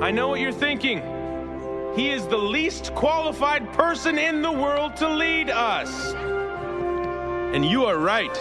I know what you're thinking. He is the least qualified person in the world to lead us. And you are right.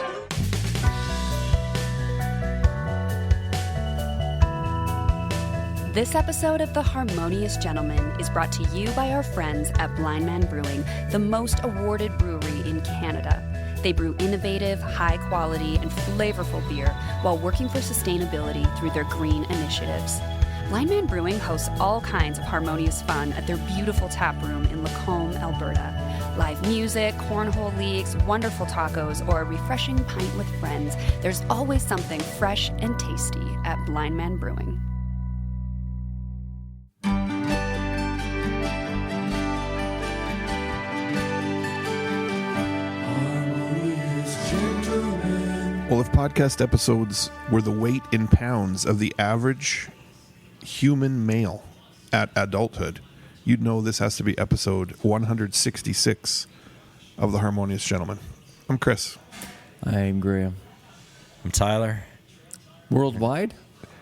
This episode of The Harmonious Gentlemen is brought to you by our friends at Blind Man Brewing, the most awarded brewery in Canada. They brew innovative, high-quality, and flavorful beer while working for sustainability through their green initiatives. Blind Man Brewing hosts all kinds of harmonious fun at their beautiful tap room in Lacombe, Alberta. Live music, cornhole leagues, wonderful tacos, or a refreshing pint with friends. There's always something fresh and tasty at Blind Man Brewing. Well, if podcast episodes were the weight in pounds of the average human male at adulthood, you'd know this has to be episode 166 of The Harmonious Gentlemen. I'm Chris. I'm Graham. I'm Tyler. Worldwide?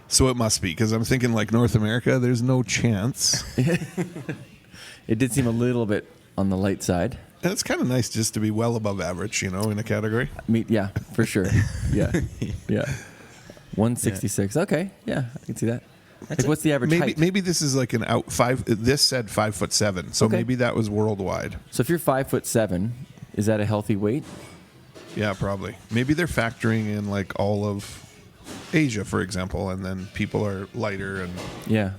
So it must be, because I'm thinking like North America, there's no chance. It did seem a little bit on the light side. And it's kind of nice just to be well above average, you know, in a category. Yeah, for sure. Yeah. 166. Yeah. Okay. Yeah, I can see that. Like, what's the average height? Maybe this is like an out five. This said 5'7", so okay. Maybe that was worldwide. So if you're 5'7", is that a healthy weight? Yeah, probably. Maybe they're factoring in like all of Asia, for example, and then people are lighter, and yeah.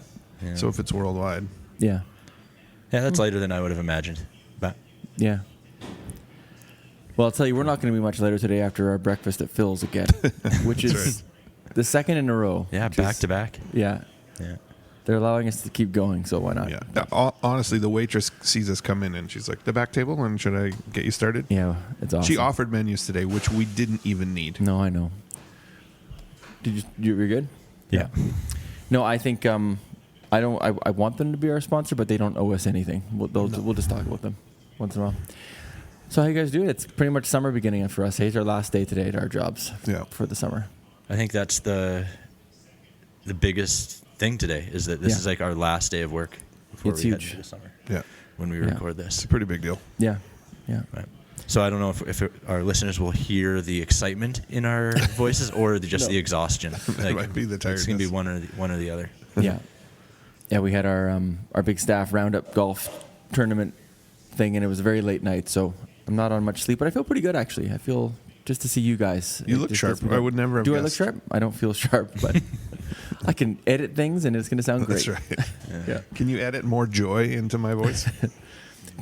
So if it's worldwide, yeah, that's lighter than I would have imagined. But yeah. Well, I'll tell you, we're not going to be much later today after our breakfast at Phil's again, which is right. The second in a row. Yeah, back to back. Yeah. They're allowing us to keep going, so why not? Yeah. Honestly, the waitress sees us come in and she's like, "The back table, and should I get you started?" Yeah, it's awesome. She offered menus today, which we didn't even need. No, I know. You're good? Yeah. No, I think I want them to be our sponsor, but they don't owe us anything. We'll just talk about them once in a while. So how you guys doing? It's pretty much summer beginning for us. It's our last day today at our jobs for the summer. I think that's the biggest thing today is that this is like our last day of work before it's we huge. head into the summer. Yeah. When we record this. It's a pretty big deal. Yeah. Right. So I don't know if our listeners will hear the excitement in our voices or the exhaustion. It might be the tiredness. It's going to be one or the other. Yeah. Yeah, we had our big staff roundup golf tournament thing, and it was a very late night, so I'm not on much sleep, but I feel pretty good, actually. I feel just to see you guys. You look sharp. I would never have Do guessed. I look sharp? I don't feel sharp, but I can edit things, and it's going to sound great. That's right. Yeah. Can you edit more joy into my voice?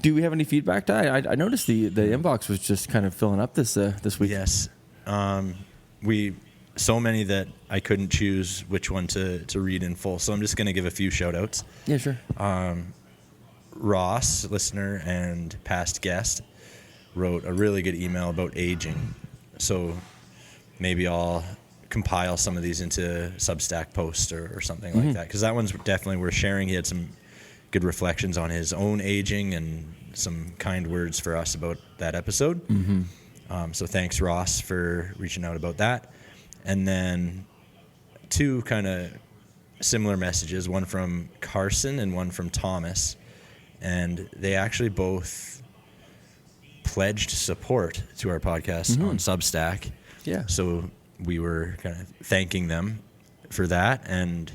Do we have any feedback, Ty? I noticed the inbox was just kind of filling up this week. Yes. So many that I couldn't choose which one to read in full, so I'm just going to give a few shout-outs. Yeah, sure. Ross, listener and past guest, wrote a really good email about aging. So maybe I'll compile some of these into Substack posts or something like that, because that one's definitely worth sharing. He had some good reflections on his own aging and some kind words for us about that episode. So thanks, Ross, for reaching out about that. And then two kind of similar messages, one from Carson and one from Thomas. And they actually both pledged support to our podcast on Substack. Yeah. So we were kind of thanking them for that, and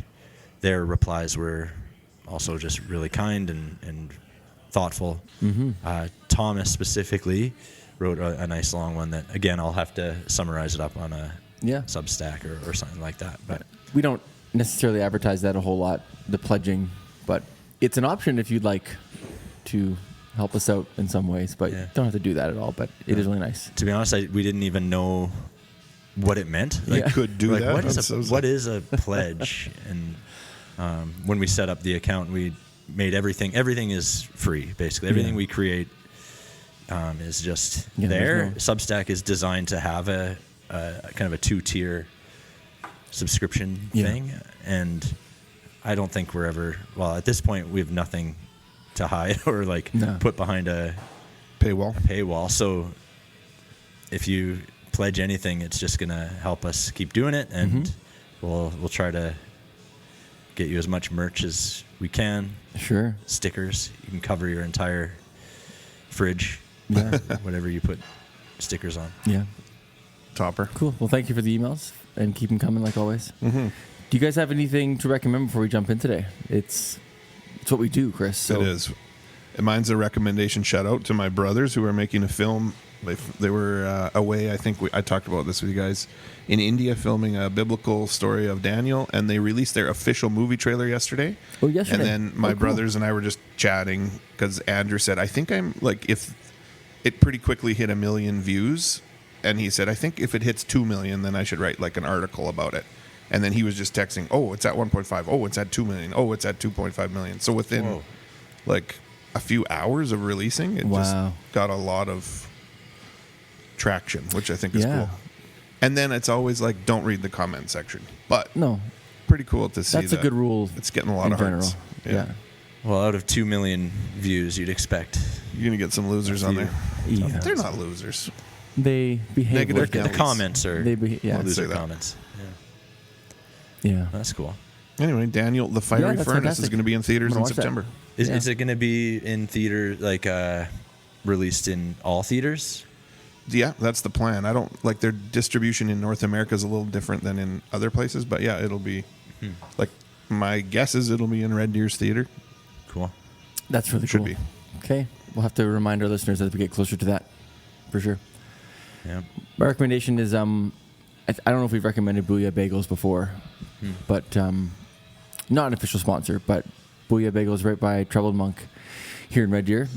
their replies were also just really kind and thoughtful. Thomas specifically wrote a nice long one that, again, I'll have to summarize it up on a Substack or something like that. But we don't necessarily advertise that a whole lot, the pledging, but it's an option if you'd like to help us out in some ways, but you don't have to do that at all, but it is really nice. To be honest, we didn't even know what it meant. Could do that. What is a pledge? And when we set up the account, we made everything is free, basically. Everything we create is just there. Substack is designed to have a kind of a 2-tier subscription thing, and I don't think we're ever, well, at this point we have nothing to hide or put behind a paywall. So if you pledge anything, it's just going to help us keep doing it, and we'll try to get you as much merch as we can. Sure. Stickers. You can cover your entire fridge. Yeah. Whatever you put stickers on. Yeah. Topper. Cool. Well, thank you for the emails and keep them coming like always. Mm-hmm. Do you guys have anything to recommend before we jump in today? It's what we do, Chris. So It is. And mine's a recommendation shout out to my brothers who are making a film. They were away. I think I talked about this with you guys in India, filming a biblical story of Daniel, and they released their official movie trailer yesterday. Oh, yesterday. And then my cool. brothers and I were just chatting because Andrew said, "I think I'm like if it pretty quickly hit 1 million views," and he said, "I think if it hits 2 million, then I should write like an article about it." And then he was just texting, "Oh, it's at 1.5. Oh, it's at 2 million. Oh, it's at 2.5 million." So within like a few hours of releasing, it just got a lot of traction, which I think is cool. And then it's always like, don't read the comment section. But no, pretty cool to see. That's a good rule. It's getting a lot of hearts. Yeah. Well, out of 2 million views, you'd expect You're gonna get some losers on there. Yeah. They're not losers. They behave Negative like the Nellies. comments are yeah. loser say that. comments. Yeah. That's cool. Anyway, Daniel, The Fiery that's Furnace fantastic. is going to be in theaters I'm in gonna watch that. September. Is it going to be in theater, like released in all theaters? Yeah, that's the plan. I don't like their distribution in North America is a little different than in other places, but yeah, it'll be like my guess is it'll be in Red Deer's theater. Cool. That's really Should cool. be. Okay. We'll have to remind our listeners as we get closer to that, for sure. Yeah. My recommendation is I don't know if we've recommended Booyah Bagels before, but not an official sponsor, but Booyah Bagels right by Troubled Monk here in Red Deer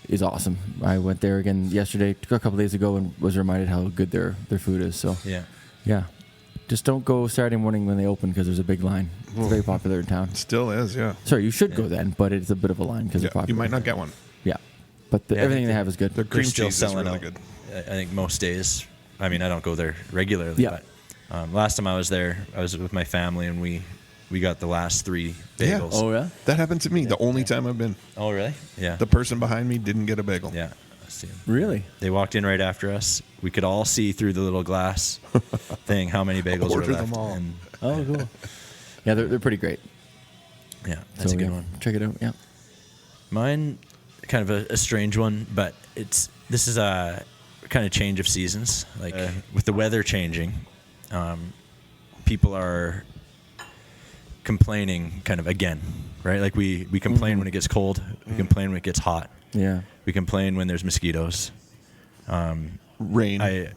is awesome. I went there again yesterday, a couple days ago, and was reminded how good their food is. So yeah. Just don't go Saturday morning when they open because there's a big line. It's very popular in town. Still is, yeah. Sorry, you should go then, but it's a bit of a line because they're popular. You might not get one. Yeah, but Yeah, I everything think they have is good. Their They're cream still cheese is selling really out. good. I think most days. I mean, I don't go there regularly. Yeah. But last time I was there, I was with my family, and we got the last 3 bagels. Oh yeah. That happened to me the only time I've been. Oh, really? Yeah. The person behind me didn't get a bagel. Yeah. I see 'em. Really? They walked in right after us. We could all see through the little glass thing how many bagels were Order left. them all. And Oh, cool. Yeah, they're pretty great. yeah, that's So, a good yeah, one. Check it out. Yeah. Mine, kind of a strange one, but this is a kind of change of seasons. Like with the weather changing, people are complaining kind of again, right? Like we complain when it gets cold. We complain when it gets hot. Yeah. We complain when there's mosquitoes. Rain. Or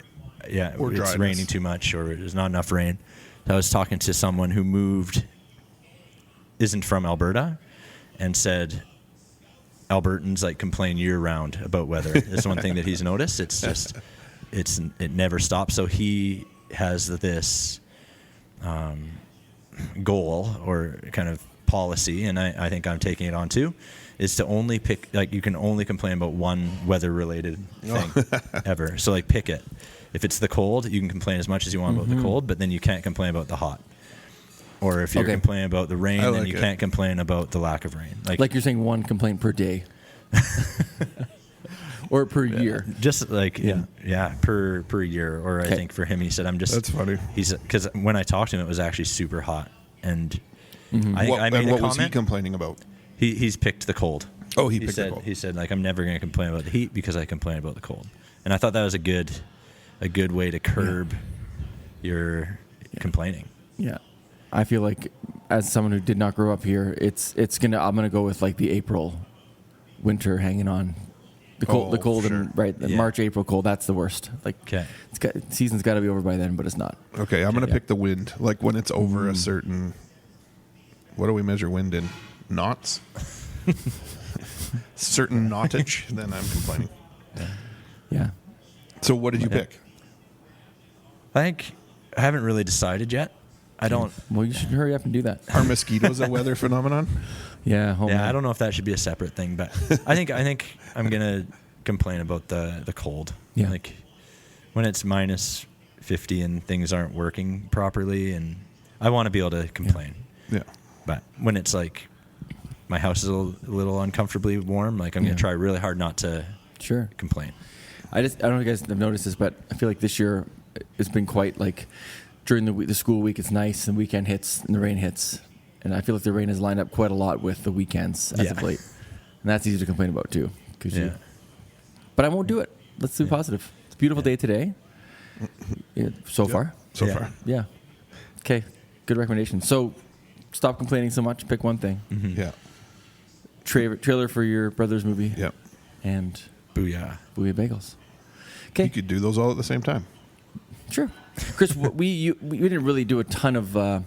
Or it's dryness. raining too much, or there's not enough rain. I was talking to someone who isn't from Alberta, and said Albertans like complain year round about weather. It's one thing that he's noticed. It's just it never stops. So he has this goal or kind of policy, and I think I'm taking it on too, is to only pick, like, you can only complain about one weather related thing ever. So like pick it. If it's the cold, you can complain as much as you want about the cold, but then you can't complain about the hot. Or if you're complaining about the rain, then you can't complain about the lack of rain. Like you're saying, one complaint per day. Or per year. Just like per year. Or I think for him, he said, That's funny. Because when I talked to him, it was actually super hot, and I think I made and a what was he comment. complaining about? He's picked the cold. Oh, he picked the said cold. he said, like, I'm never going to complain about the heat because I complain about the cold, and I thought that was a good way to curb your complaining. Yeah. I feel like as someone who did not grow up here, I'm gonna go with like the April winter hanging on. The cold sure. and the March, April cold, that's the worst. Like season's got to be over by then, but it's not. Okay, I'm going to pick the wind. Like when it's over a certain, what do we measure wind in? Knots? Certain knottage, then I'm complaining. Yeah. So what did you pick? I think I haven't really decided yet. I don't. Well, you should hurry up and do that. Are mosquitoes a weather phenomenon? Yeah. Yeah, I don't know if that should be a separate thing, but I think I'm gonna complain about the cold. Yeah. Like when it's minus 50 and things aren't working properly, and I want to be able to complain. Yeah. But when it's like my house is a little uncomfortably warm, like I'm gonna try really hard not to complain. I don't know if you guys have noticed this, but I feel like this year it's been quite like during the school week it's nice and the weekend hits and the rain hits, And I feel like the rain has lined up quite a lot with the weekends as of late. And that's easy to complain about too. But I won't do it. Let's do positive. It's a beautiful day today. So far. So far. Yeah. Okay. Good recommendation. So stop complaining so much. Pick one thing. Mm-hmm. Yeah. Trailer for your brother's movie. Yep. And Booyah. Booyah Bagels. You Okay. could do those all at the same time. Sure. Chris, we didn't really do a ton of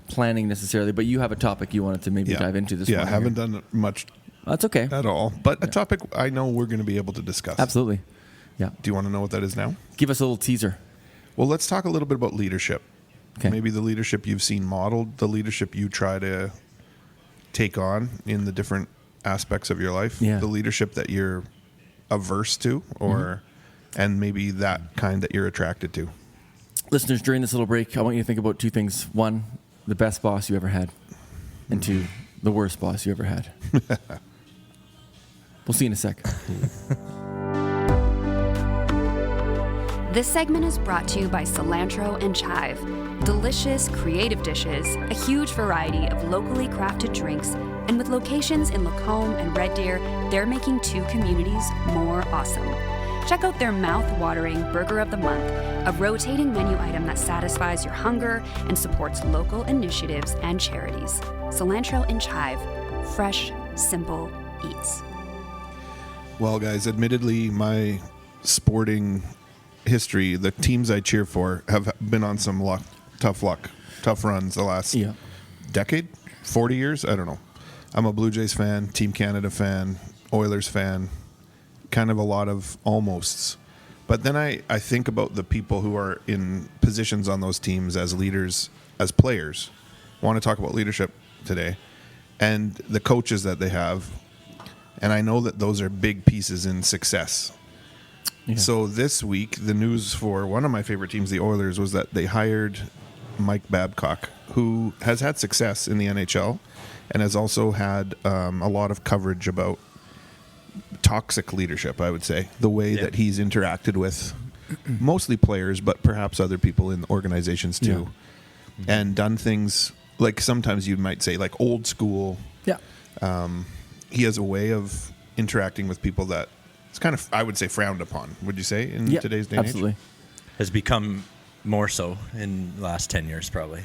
planning necessarily, but you have a topic you wanted to maybe dive into this morning. Yeah, I haven't done much That's okay. at all, but a topic I know we're going to be able to discuss. Absolutely. Yeah. Do you want to know what that is now? Give us a little teaser. Well, let's talk a little bit about leadership. Okay. Maybe the leadership you've seen modeled, the leadership you try to take on in the different aspects of your life, Yeah. the leadership that you're averse to, or and maybe that kind that you're attracted to. Listeners, during this little break, I want you to think about two things. One, the best boss you ever had. And two, the worst boss you ever had. We'll see you in a sec. This segment is brought to you by Cilantro and Chive. Delicious, creative dishes, a huge variety of locally crafted drinks, and with locations in Lacombe and Red Deer, they're making two communities more awesome. Check out their mouth-watering Burger of the Month, a rotating menu item that satisfies your hunger and supports local initiatives and charities. Cilantro and Chive. Fresh, simple eats. Well, guys, admittedly, my sporting history, the teams I cheer for have been on some tough runs the last decade, 40 years. I don't know. I'm a Blue Jays fan, Team Canada fan, Oilers fan, kind of a lot of almosts. But then I think about the people who are in positions on those teams as leaders, as players. I want to talk about leadership today and the coaches that they have. And I know that those are big pieces in success. Yeah. So this week, the news for one of my favorite teams, the Oilers, was that they hired Mike Babcock, who has had success in the NHL and has also had a lot of coverage about toxic leadership, I would say, the way that he's interacted with mostly players, but perhaps other people in organizations too, and done things like sometimes you might say like old school. Yeah. He has a way of interacting with people that it's kind of, I would say, frowned upon. Would you say in today's day and absolutely. age? Has become more so in the last 10 years, probably.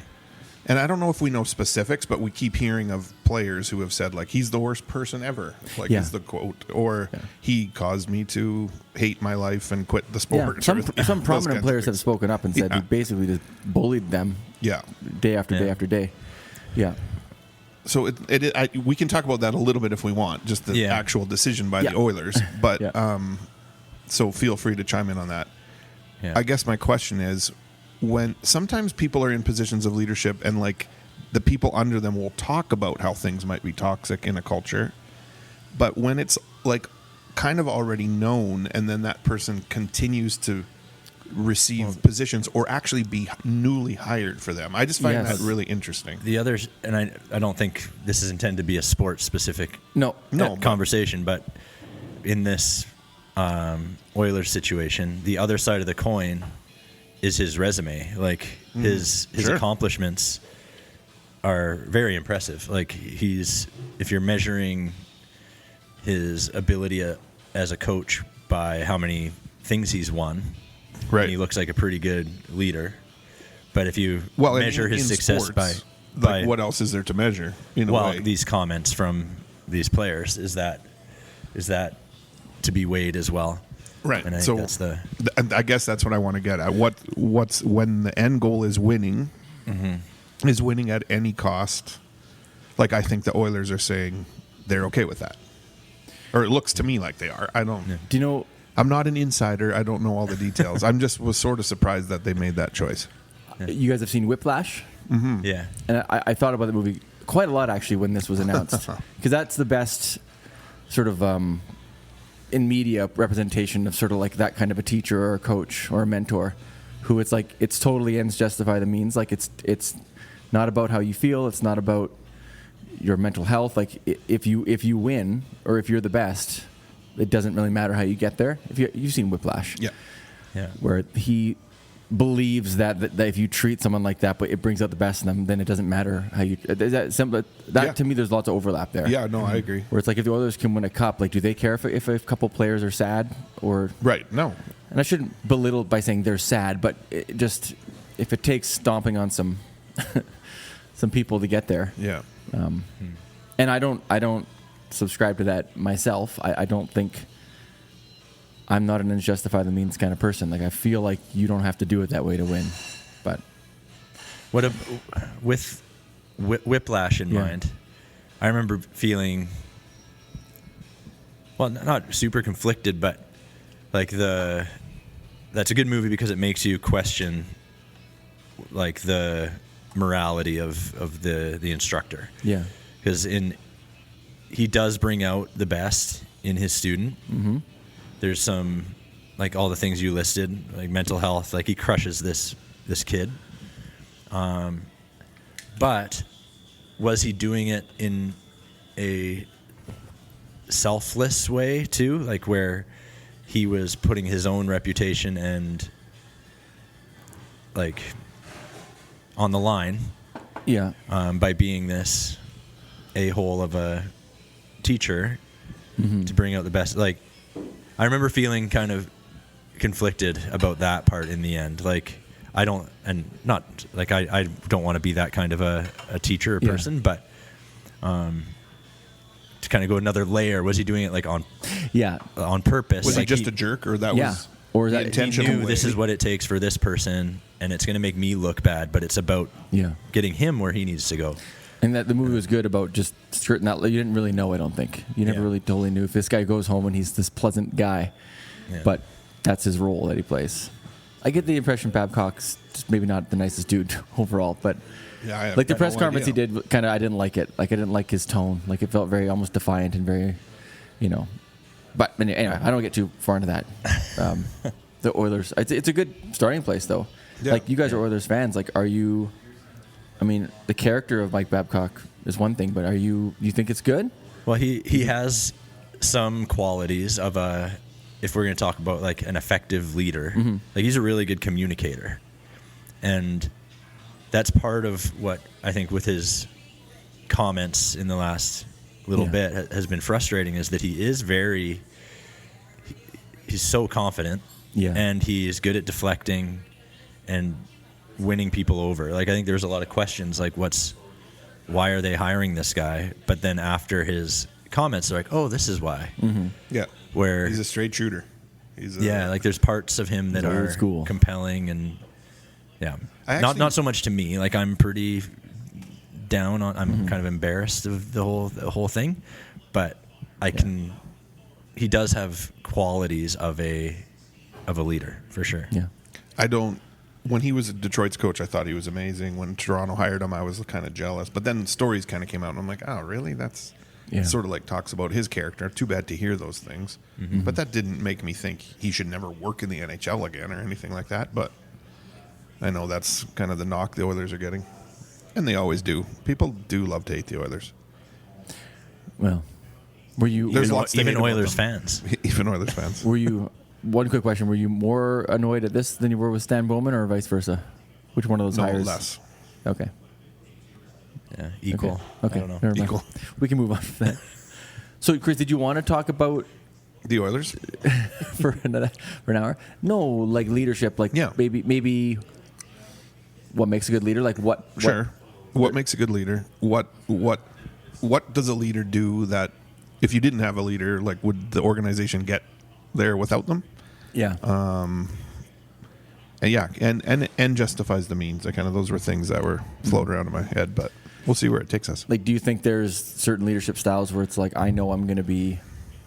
And I don't know if we know specifics, but we keep hearing of players who have said, like, he's the worst person ever, like is the quote, or he caused me to hate my life and quit the sport. Yeah. Some prominent players have spoken up and said he basically just bullied them day after day after day. Yeah. So we can talk about that a little bit if we want, just the actual decision by the Oilers. But so feel free to chime in on that. Yeah. I guess my question is, when sometimes people are in positions of leadership and like the people under them will talk about how things might be toxic in a culture, but when it's like kind of already known and then that person continues to receive positions or actually be newly hired for them, I just find that really interesting. The others, and I don't think this is intended to be a sports specific conversation, but in this Oilers situation, the other side of the coin is his resume. Like his accomplishments are very impressive. Like if you're measuring his ability as a coach by how many things he's won, and he looks like a pretty good leader. But if you measure his success sports, by what else is there to measure? These comments from these players is that to be weighed as well. Right. And I so think I guess that's what I want to get at. What's when the end goal is winning, is winning at any cost. Like I think the Oilers are saying they're okay with that, or it looks to me like they are. I don't. Do you know? I'm not an insider. I don't know all the details. was sort of surprised that they made that choice. You guys have seen Whiplash? Mm-hmm. Yeah. And I thought about the movie quite a lot actually when this was announced, because that's the best sort of in media representation of sort of like that kind of a teacher or a coach or a mentor, who it's like it's totally ends justify the means. Like it's not about how you feel. It's not about your mental health. Like if you win or if you're the best, it doesn't really matter how you get there. You've seen Whiplash, yeah, where he believes that if you treat someone like that, but it brings out the best in them, then it doesn't matter how you. That to me, there's lots of overlap there. Yeah, no, I agree. Where it's like if the Oilers can win a cup, like do they care if a couple players are sad or Right? No. And I shouldn't belittle by saying they're sad, but just if it takes stomping on some some people to get there. Yeah. And I don't subscribe to that myself. I don't think. I'm not an ends justify the means kind of person. Like I feel like you don't have to do it that way to win. But with Whiplash in mind, I remember feeling, well, not super conflicted, but like that's a good movie because it makes you question like the morality of the instructor. Yeah. Because he does bring out the best in his student. Mm-hmm. There's some, like all the things you listed, like mental health, like he crushes this kid. But was he doing it in a selfless way too? Like where he was putting his own reputation and like on the line. Yeah. By being this a-hole of a teacher to bring out the best. Like, I remember feeling kind of conflicted about that part in the end. Like, I don't want to be that kind of a teacher or person, but to kind of go another layer, was he doing it like on purpose? Was like he just a jerk, or that was or the that intentional? He knew this is what it takes for this person, and it's going to make me look bad, but it's about getting him where he needs to go. And that the movie was good about just skirting that. You didn't really know, I don't think. You never really totally knew if this guy goes home and he's this pleasant guy, but that's his role that he plays. I get the impression Babcock's just maybe not the nicest dude overall, but like the press conference he did, kind of, I didn't like it. Like I didn't like his tone. Like it felt very almost defiant and very, But anyway, I don't get too far into that. The Oilers, it's a good starting place though. Yeah. Like you guys are Oilers fans. Like, are you? I mean, the character of Mike Babcock is one thing, but you think it's good? Well, he has some qualities of if we're going to talk about like an effective leader, like he's a really good communicator. And that's part of what I think with his comments in the last little bit has been frustrating, is that he is he's so confident and he's good at deflecting and winning people over. Like I think there's a lot of questions like why are they hiring this guy? But then after his comments, they're like, oh, this is why. Mm-hmm. Yeah. Where he's a straight shooter. Like there's parts of him that are compelling and not so much to me. Like I'm pretty down on. I'm kind of embarrassed of the whole thing, but he does have qualities of a leader for sure. Yeah. When he was Detroit's coach, I thought he was amazing. When Toronto hired him, I was kind of jealous. But then stories kind of came out, and I'm like, oh, really? That's sort of like talks about his character. Too bad to hear those things. Mm-hmm. But that didn't make me think he should never work in the NHL again or anything like that. But I know that's kind of the knock the Oilers are getting. And they always do. People do love to hate the Oilers. Well, were you... Even Oilers fans. Even Oilers fans. Were you... One quick question. Were you more annoyed at this than you were with Stan Bowman or vice versa? Which one of those hires? Less. Okay. Yeah, equal. Okay. I don't know. Equal. We can move on from that. So, Chris, did you want to talk about... The Oilers? for an hour? No, like leadership. Like maybe what makes a good leader? Like what... Sure. What makes a good leader? What does a leader do that if you didn't have a leader, like would the organization get there without them? Yeah. And justifies the means. Those were things that were floating around in my head, but we'll see where it takes us. Like, do you think there's certain leadership styles where it's like, I know I'm going to be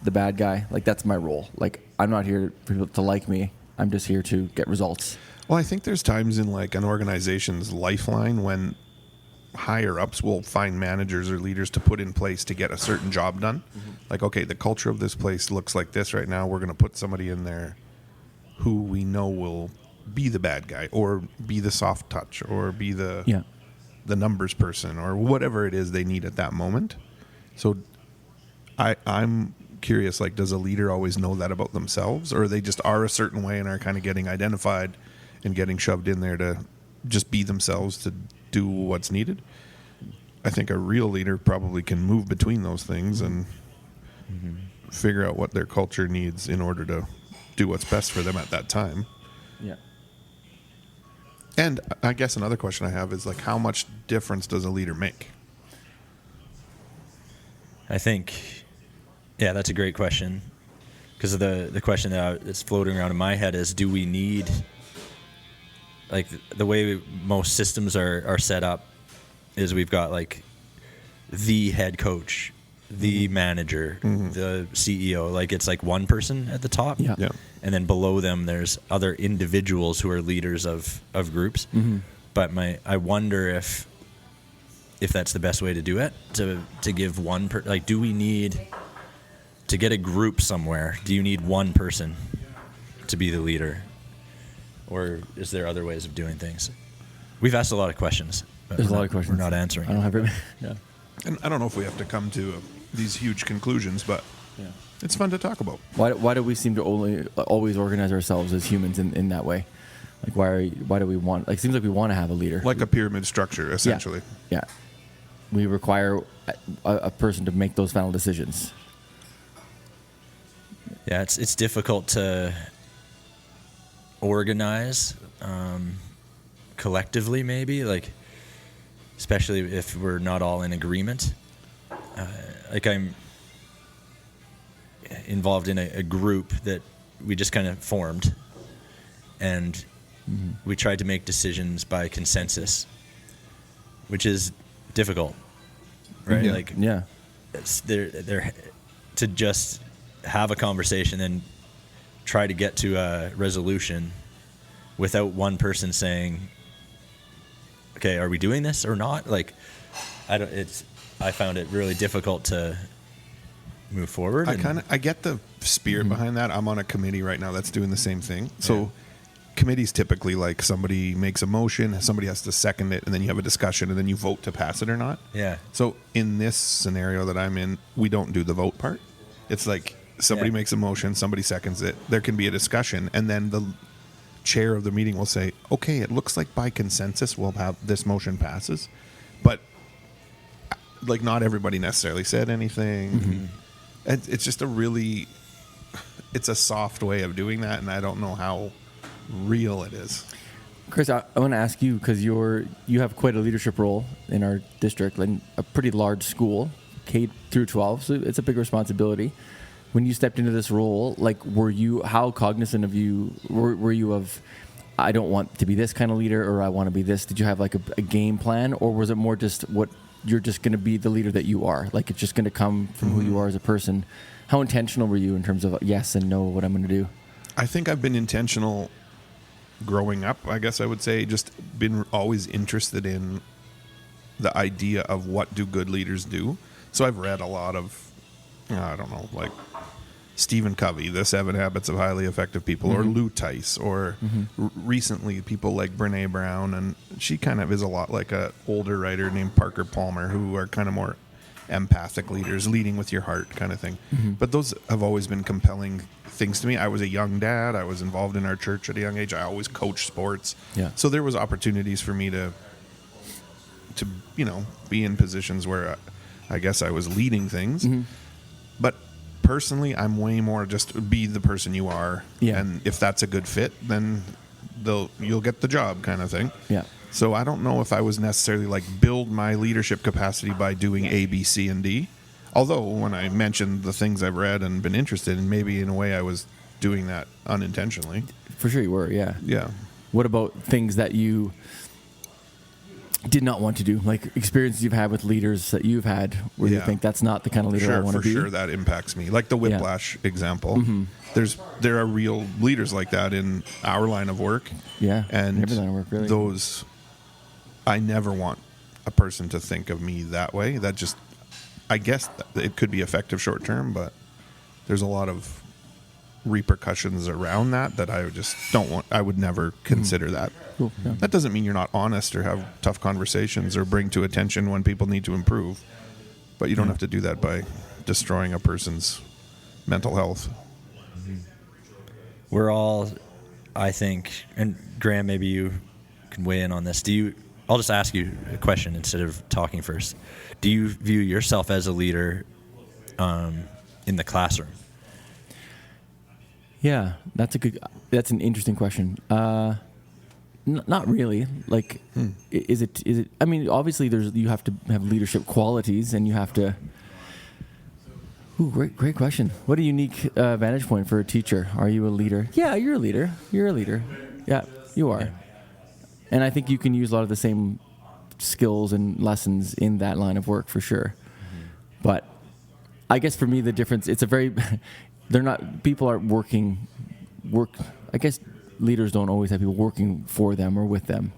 the bad guy? Like, that's my role. Like, I'm not here for people to like me. I'm just here to get results. Well, I think there's times in like an organization's lifeline when higher ups will find managers or leaders to put in place to get a certain job done. Mm-hmm. Like, okay, the culture of this place looks like this right now. We're going to put somebody in there who we know will be the bad guy or be the soft touch or be the numbers person or whatever it is they need at that moment. So I'm curious, like, does a leader always know that about themselves, or they just are a certain way and are kind of getting identified and getting shoved in there to just be themselves to do what's needed. I think a real leader probably can move between those things and figure out what their culture needs in order to do what's best for them at that time. Yeah. And I guess another question I have is, like, how much difference does a leader make? I think, yeah, that's a great question. Because of the question that's floating around in my head is, do we need, like, the way most systems are set up is we've got, like, the head coach, the manager, the CEO. Like, it's like one person at the top. Yeah. Yeah. And then below them, there's other individuals who are leaders of groups. But I wonder if that's the best way to do it, to give one like, do we need to get a group somewhere? Do you need one person to be the leader, or is there other ways of doing things? We've asked a lot of questions. But There's a lot of questions. We're not answering. I don't have it. Yeah. And I don't know if we have to come to these huge conclusions, but Yeah. it's fun to talk about. Why do we seem to always organize ourselves as humans in that way? Like, why do we want? Like, it seems like we want to have a leader, Like a pyramid structure, essentially. Yeah. We require a person to make those final decisions. Yeah, it's difficult to organize collectively, maybe, like, especially if we're not all in agreement. Like, I'm involved in a group that we just kind of formed, and we tried to make decisions by consensus, which is difficult, right? Yeah. Like, Yeah. it's they're to just have a conversation and try to get to a resolution without one person saying, okay, are we doing this or not? Like, I found it really difficult to move forward. I get the spirit behind that. I'm on a committee right now that's doing the same thing. So committees typically, like, somebody makes a motion, somebody has to second it, and then you have a discussion, and then you vote to pass it or not. Yeah. So in this scenario that I'm in, we don't do the vote part. It's like somebody makes a motion, somebody seconds it, there can be a discussion, and then the chair of the meeting will say, okay, it looks like by consensus we'll have this motion passes. But, like, not everybody necessarily said anything. It's just it's a soft way of doing that, and I don't know how real it is. Chris, I want to ask you, because you have quite a leadership role in our district, and a pretty large school, K through 12, so it's a big responsibility. When you stepped into this role, like, how cognizant of were you of, I don't want to be this kind of leader, or I want to be this? Did you have, like, a game plan, or was it more just what you're just going to be the leader that you are? Like, it's just going to come from who you are as a person. How intentional were you in terms of yes and no, what I'm going to do? I think I've been intentional growing up, I guess I would say, just been always interested in the idea of what do good leaders do. So I've read a lot of, I don't know, like Stephen Covey, The 7 Habits of Highly Effective People, or Lou Tice, or recently people like Brene Brown, and she kind of is a lot like a older writer named Parker Palmer, who are kind of more empathic leaders, leading with your heart kind of thing. But those have always been compelling things to me. I was a young dad. I was involved in our church at a young age. I always coached sports. Yeah. So there was opportunities for me to be in positions where I guess I was leading things. But personally, I'm way more just be the person you are. Yeah. And if that's a good fit, then you'll get the job kind of thing. Yeah. So I don't know if I was necessarily like build my leadership capacity by doing A, B, C, and D. Although when I mentioned the things I've read and been interested in, maybe in a way I was doing that unintentionally. For sure you were, yeah. Yeah. What about things that you did not want to do, like experiences you've had with leaders that you've had where you think that's not the kind of leader I want to be? Sure, that impacts me. Like the whiplash example. There are real leaders like that in our line of work. Yeah, and every line of work, really. Those, I never want a person to think of me that way. That just, I guess it could be effective short term, but there's a lot of repercussions around that I just don't want. I would never consider that. Cool. Yeah. That doesn't mean you're not honest or have tough conversations or bring to attention when people need to improve, but you don't have to do that by destroying a person's mental health. We're all I think, and Graham, maybe you can weigh in on this. I'll just ask you a question instead of talking first. Do you view yourself as a leader in the classroom? Yeah, that's an interesting question. Not really. Like, is it? I mean, obviously, you have to have leadership qualities, and you have to. Ooh, great question. What a unique vantage point for a teacher. Are you a leader? Yeah, you're a leader. You're a leader. Yeah, you are. Yeah. And I think you can use a lot of the same skills and lessons in that line of work for sure. Mm-hmm. But I guess for me, the difference, it's a very, people aren't I guess leaders don't always have people working for them or with them.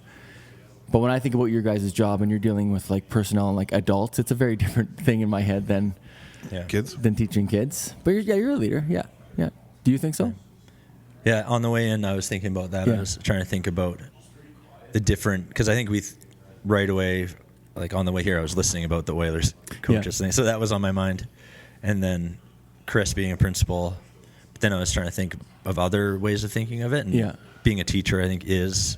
But when I think about your guys' job and you're dealing with like personnel and like adults, it's a very different thing in my head than teaching kids. But you're a leader. Yeah. Do you think so? Yeah, on the way in, I was thinking about that. Yeah. I was trying to think about the different, because I think right away, like on the way here, I was listening about the Oilers coaches thing. So that was on my mind. And then Chris being a principal, but then I was trying to think of other ways of thinking of it. And being a teacher, I think, is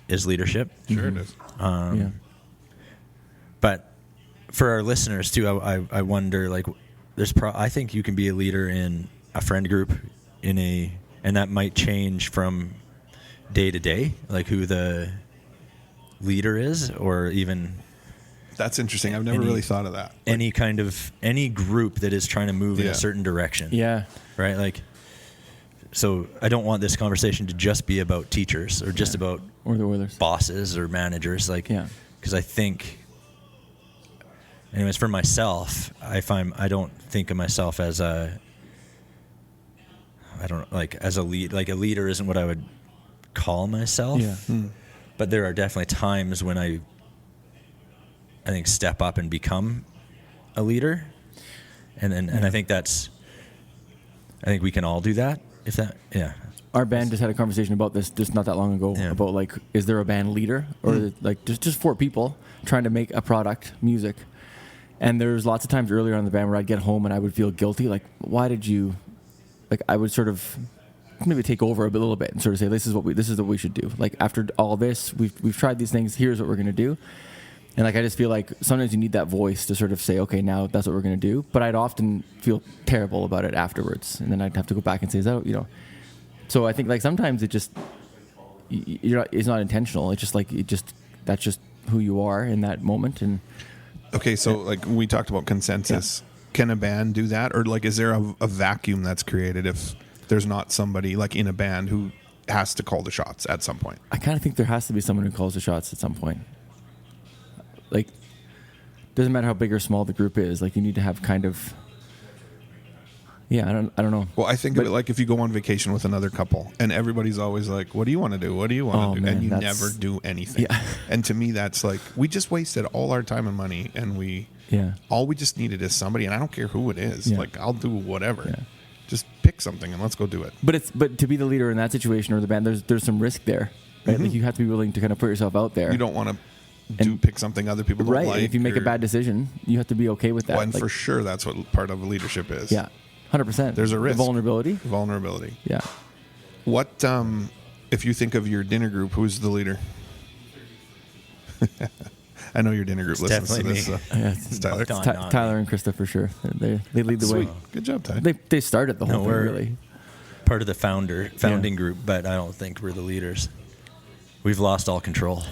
leadership. Sure it is. But for our listeners too, I wonder, like, I think you can be a leader in a friend group, and that might change from day to day, like who the leader is, or even. That's interesting. I've never really thought of that. Any group that is trying to move in a certain direction. Yeah. Right. Like, so I don't want this conversation to just be about teachers or just about or the Oilers bosses or managers. Like, because I think. Anyways, for myself, I don't think of myself as a lead. Like, a leader isn't what I would call myself. Yeah. But there are definitely times when I think step up and become a leader, and I think I think we can all do that. Our band just had a conversation about this just not that long ago about, like, is there a band leader or like just 4 people trying to make a product, music. And there's lots of times earlier on in the band where I'd get home and I would feel guilty. Like, why did you, like, I would sort of maybe take over a little bit and sort of say, this is what we should do. Like, after all this, we've tried these things. Here's what we're going to do. And like, I just feel like sometimes you need that voice to sort of say, okay, now that's what we're going to do. But I'd often feel terrible about it afterwards. And then I'd have to go back and say, is that, so I think, like, sometimes it just, it's not intentional. It's just like, that's just who you are in that moment. And okay, so like we talked about consensus. Can a band do that? Or like, is there a vacuum that's created if there's not somebody like in a band who has to call the shots at some point? I kind of think there has to be someone who calls the shots at some point. Like, doesn't matter how big or small the group is. Like, you need to have kind of, I don't know. Well, I think of it like if you go on vacation with another couple and everybody's always like, what do you want to do? What do you want to do? And you never do anything. Yeah. And to me, that's like, we just wasted all our time and money, and all we just needed is somebody, and I don't care who it is. Yeah. Like, I'll do whatever. Yeah. Just pick something and let's go do it. But to be the leader in that situation or the band, there's some risk there, right? Mm-hmm. Like, you have to be willing to kind of put yourself out there. You don't want to pick something other people don't like. If you make a bad decision, you have to be okay with that. Well, and for sure, that's what part of leadership is. Yeah. 100%. There's a risk. Vulnerability. Yeah. What, if you think of your dinner group, who's the leader? I know your dinner group listens to this. It's Tyler. Tyler and Krista for sure. They lead the way. Good job, Ty. They started the whole thing, really. Part of the founding group, but I don't think we're the leaders. We've lost all control.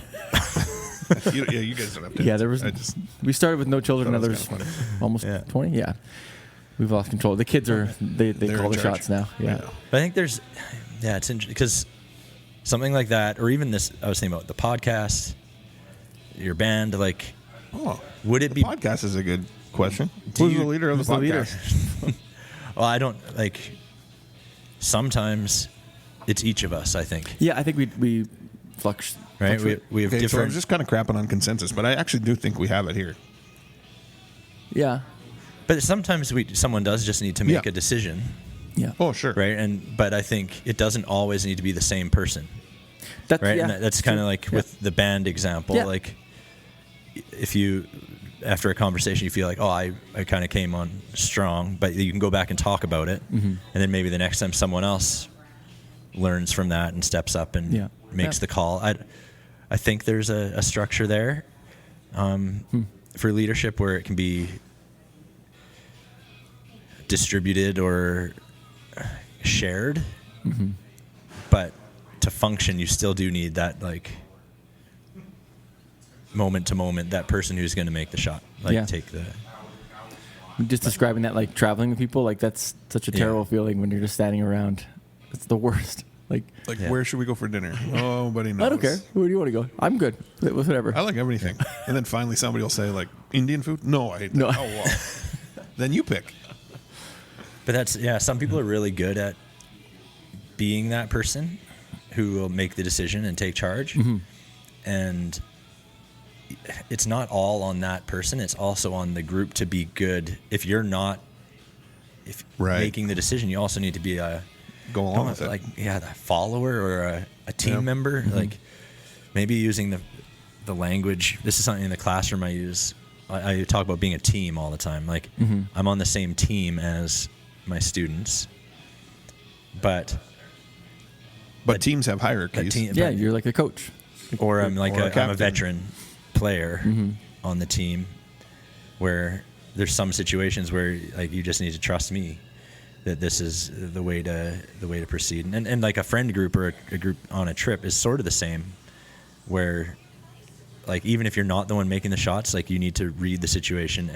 You guys don't have to. Yeah, we started with no children, and others almost 20. Yeah. We've lost control. The kids they call the shots now. Yeah. But I think it's interesting because something like that, or even this, I was thinking about the podcast, your band, like, would it be? Podcast is a good question. Who's the leader of the podcast? Well, I don't, like, sometimes it's each of us, I think. Yeah, I think we flux. Right? We have different. So I'm just kind of crapping on consensus, but I actually do think we have it here. Yeah. But sometimes someone does just need to make a decision. Yeah. Oh, sure. Right. But I think it doesn't always need to be the same person. Right. Yeah, and that's kind of like with the band example. Yeah. Like, if you, after a conversation, you feel like, I kind of came on strong, but you can go back and talk about it. Mm-hmm. And then maybe the next time someone else learns from that and steps up and makes the call. I think there's a structure there for leadership where it can be distributed or shared, but to function, you still do need that like moment to moment, that person who's going to make the shot, take the. Just describing that, like traveling with people, like that's such a terrible feeling when you're just standing around. It's the worst. Like where should we go for dinner? Nobody knows. I don't care. Where do you want to go? I'm good with whatever. I like everything. And then finally somebody will say like Indian food. No, I hate that. No. Oh well. Then you pick. But that's some people are really good at being that person who will make the decision and take charge, and it's not all on that person. It's also on the group to be good. If you're not making the decision, you also need to be go along with it. Like the follower or a team member. Like maybe using the language. This is something in the classroom I use. I talk about being a team all the time. Like I'm on the same team as my students, but teams have hierarchies. You're like a coach, or I'm like I'm a veteran player on the team, where there's some situations where like you just need to trust me that this is the way to proceed, and like a friend group or a group on a trip is sort of the same, where like even if you're not the one making the shots, like you need to read the situation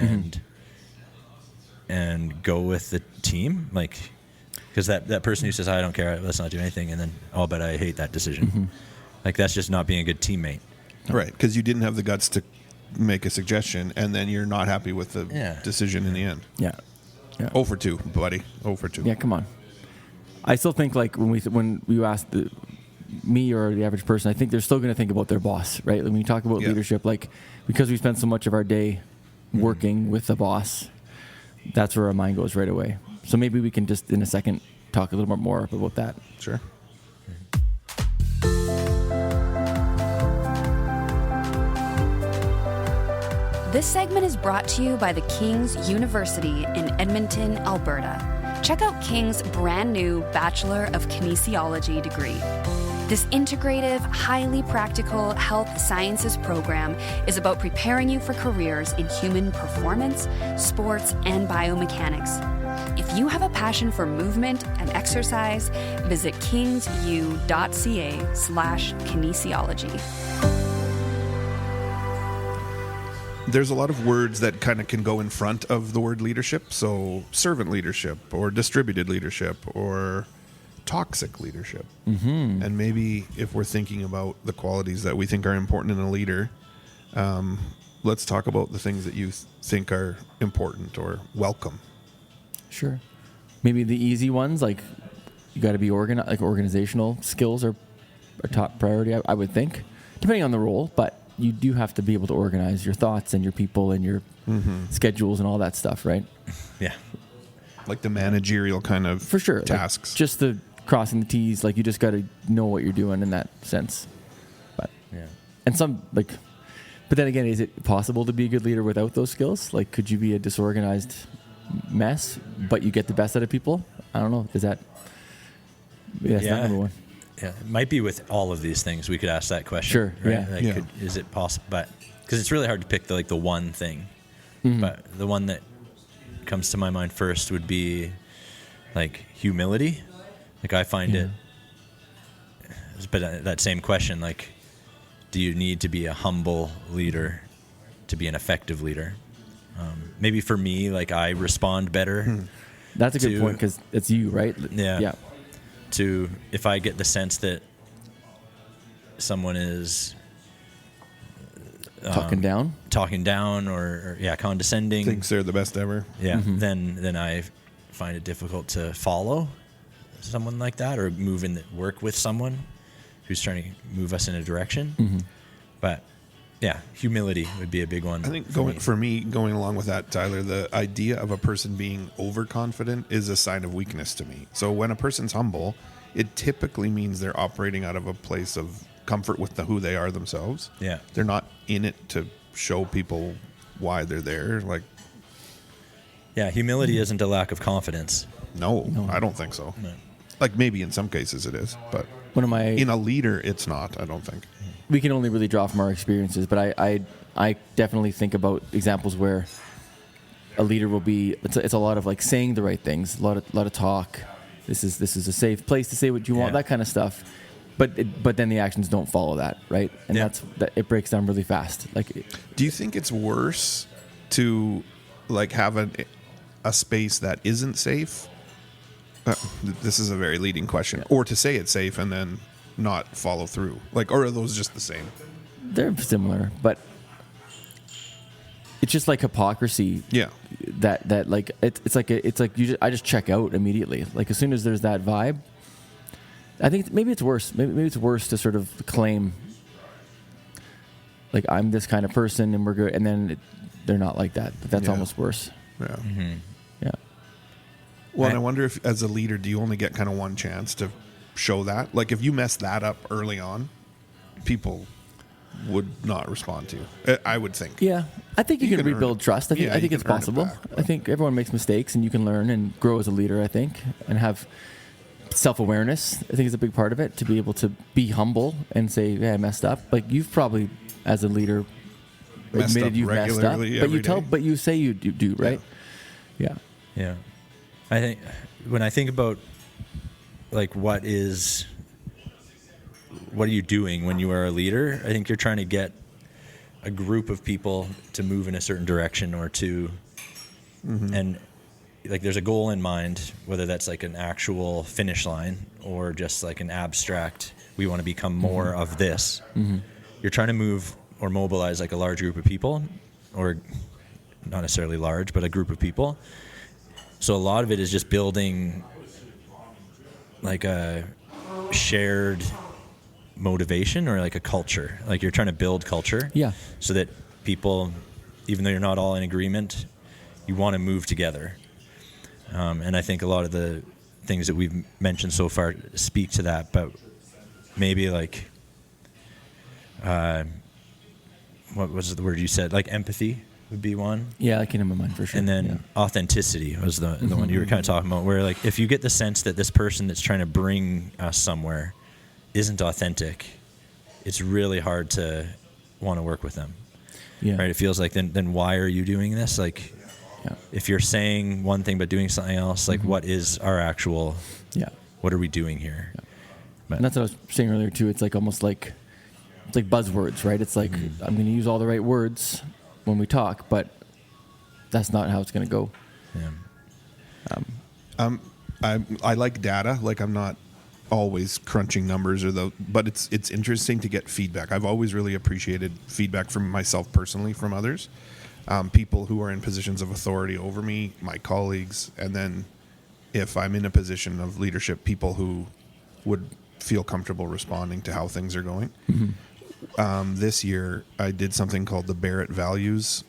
and go with the team, like because that person who says I don't care, let's not do anything, and then but I hate that decision, like that's just not being a good teammate. Right, because you didn't have the guts to make a suggestion, and then you're not happy with the decision in the end. Yeah. 0 for 2, buddy. 0 for 2. Yeah, come on. I still think like when you ask me or the average person, I think they're still going to think about their boss, right? When you talk about leadership, like because we spend so much of our day working with the boss, that's where our mind goes right away. So maybe we can just in a second talk a little bit more about that. Sure. This segment is brought to you by the King's University in Edmonton, Alberta. Check out King's brand new Bachelor of Kinesiology degree. This integrative, highly practical health sciences program is about preparing you for careers in human performance, sports, and biomechanics. If you have a passion for movement and exercise, visit kingsu.ca/kinesiology. There's a lot of words that kind of can go in front of the word leadership. So servant leadership or distributed leadership or toxic leadership. And maybe if we're thinking about the qualities that we think are important in a leader, let's talk about the things that you think are important or welcome. Sure. Maybe the easy ones, like you got to be organized, like organizational skills are top priority, I would think, depending on the role, but you do have to be able to organize your thoughts and your people and your schedules and all that stuff, right? Yeah. Like the managerial kind of for sure tasks. Like just the crossing the T's, like you just got to know what you're doing in that sense. But and some like, but then again, is it possible to be a good leader without those skills? Like, could you be a disorganized mess, but you get the best out of people? I don't know. Is that? That's not number one. Yeah, it might be with all of these things. We could ask that question. Sure. Right? Yeah. Like, is it possible? But because it's really hard to pick the one thing. But the one that comes to my mind first would be like humility. Like I find it. But that same question, like, do you need to be a humble leader to be an effective leader? Maybe for me, like I respond better. That's a good point because it's you, right? Yeah. To if I get the sense that someone is talking down or condescending, Thinks they're the best ever. then I find it difficult to follow someone like that or work with someone who's trying to move us in a direction. But humility would be a big one. I think going along with that, Tyler, the idea of a person being overconfident is a sign of weakness to me. So when a person's humble, it typically means they're operating out of a place of comfort with who they are themselves. Yeah. They're not in it to show people why they're there. Like, humility isn't a lack of confidence. no, I don't think so. No. Like maybe in some cases it is, but in a leader, it's not. I don't think. We can only really draw from our experiences, but I definitely think about examples where a leader will be. It's a lot of like saying the right things, a lot of talk. This is a safe place to say what you want, that kind of stuff. But then the actions don't follow that, right? And it breaks down really fast. Like, do you think it's worse to like have a space that isn't safe? This is a very leading question. Or to say it's safe and then not follow through, like, or are those just the same? They're similar, but it's just like hypocrisy. Yeah. That like it's like I just check out immediately. Like as soon as there's that vibe, I think maybe it's worse. Maybe it's worse to sort of claim like I'm this kind of person and we're good, and then they're not like that. But that's almost worse. Yeah. Mm-hmm. Yeah. Well, and I wonder if as a leader, do you only get kind of one chance to show that? Like if you mess that up early on, people would not respond to you. I would think. Yeah, I think you can rebuild trust. I think it's possible. I think everyone makes mistakes, and you can learn and grow as a leader. I think, and have self-awareness. I think is a big part of it. To be able to be humble and say, "Yeah, I messed up." Like you've probably, as a leader, admitted you've messed up, but you say you do, right? Yeah. Yeah. I think when I think about like what are you doing when you are a leader? I think you're trying to get a group of people to move in a certain direction or to, and like there's a goal in mind, whether that's like an actual finish line or just like an abstract, we want to become more of this. You're trying to move or mobilize like a large group of people, or not necessarily large, but a group of people. So a lot of it is just building like a shared motivation or like a culture. Like you're trying to build culture. Yeah. So that people, even though you're not all in agreement, you want to move together. And I think a lot of the things that we've mentioned so far speak to that, but maybe like, what was the word you said? Like empathy would be one. Yeah, that came to my mind for sure. And then authenticity was the one you were kind of talking about, where like if you get the sense that this person that's trying to bring us somewhere isn't authentic, it's really hard to want to work with them. Yeah. Right? It feels like then why are you doing this? Like if you're saying one thing but doing something else, like what is our actual what are we doing here? Yeah. But, and that's what I was saying earlier too. It's like almost like it's like buzzwords, right? It's like I'm going to use all the right words when we talk, but that's not how it's going to go. Yeah. I like data. Like I'm not always crunching numbers but it's interesting to get feedback. I've always really appreciated feedback from myself personally, from others, people who are in positions of authority over me, my colleagues, and then if I'm in a position of leadership, people who would feel comfortable responding to how things are going. This year, I did something called the Barrett Values